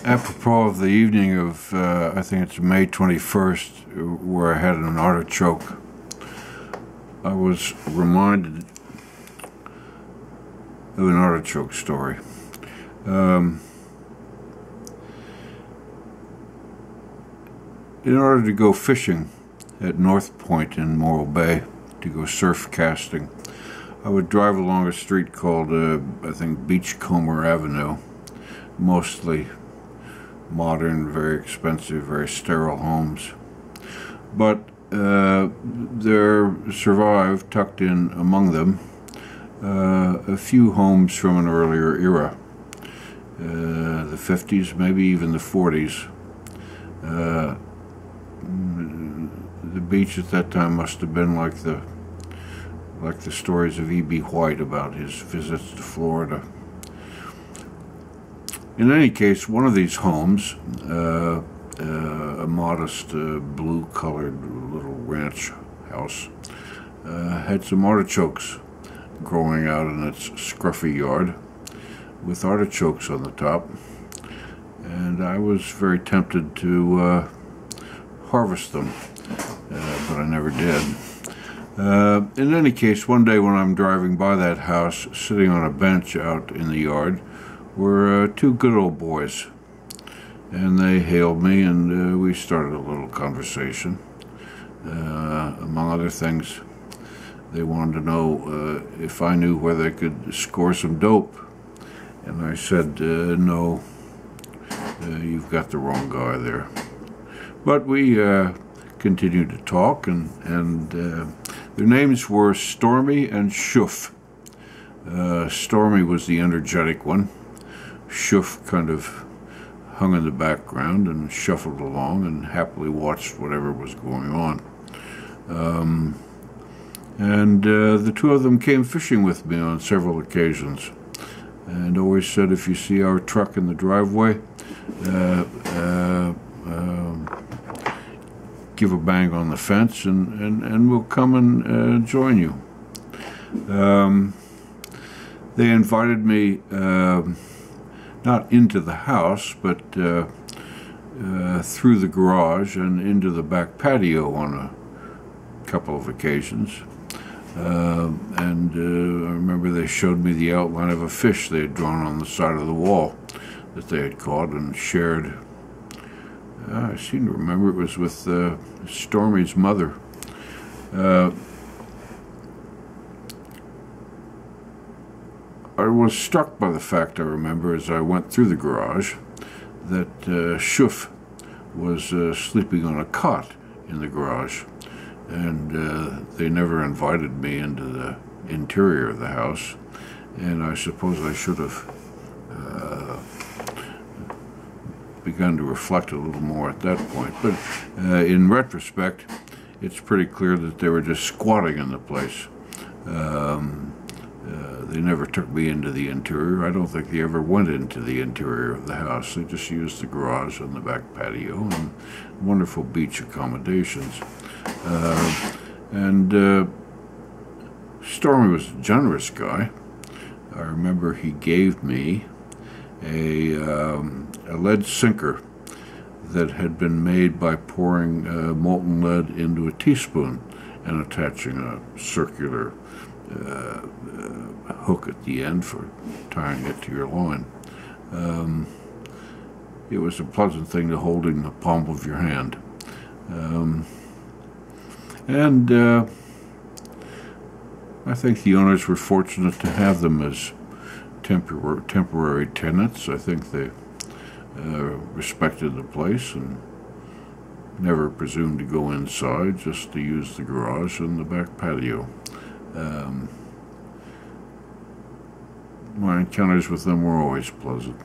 Apropos of the evening of, I think it's May 21st, where I had an artichoke, I was reminded of an artichoke story. In order to go fishing at North Point in Morro Bay, to go surf casting, I would drive along a street called, I think, Beachcomber Avenue. Mostly modern, very expensive, very sterile homes. But there survived, tucked in among them, a few homes from an earlier era. The 50s, maybe even the 40s. The beach at that time must have been like the stories of E.B. White about his visits to Florida. In any case, one of these homes, a modest blue-colored little ranch house, had some artichokes growing out in its scruffy yard, with artichokes on the top, and I was very tempted to harvest them, but I never did. In any case, one day when I'm driving by that house, sitting on a bench out in the yard, were two good old boys, and they hailed me, and we started a little conversation. Among other things, they wanted to know if I knew where they could score some dope, and I said, no, you've got the wrong guy there. But we continued to talk, and their names were Stormy and Shoof. Stormy was the energetic one. Shoof kind of hung in the background and shuffled along and happily watched whatever was going on. The two of them came fishing with me on several occasions, and always said, if you see our truck in the driveway, give a bang on the fence, and we'll come and join you. They invited me not into the house, but through the garage and into the back patio on a couple of occasions. I remember they showed me the outline of a fish they had drawn on the side of the wall that they had caught and shared. I seem to remember it was with Stormy's mother. I was struck by the fact, I remember, as I went through the garage, that Shoof was sleeping on a cot in the garage, and they never invited me into the interior of the house, and I suppose I should have begun to reflect a little more at that point. But in retrospect, it's pretty clear that they were just squatting in the place. They never took me into the interior. I don't think they ever went into the interior of the house. They just used the garage and the back patio and wonderful beach accommodations. Stormy was a generous guy. I remember he gave me a lead sinker that had been made by pouring molten lead into a teaspoon and attaching a circular hook at the end for tying it to your line. It was a pleasant thing to hold in the palm of your hand. I think the owners were fortunate to have them as temporary tenants. I think they respected the place and never presumed to go inside, just to use the garage and the back patio. My encounters with them were always pleasant.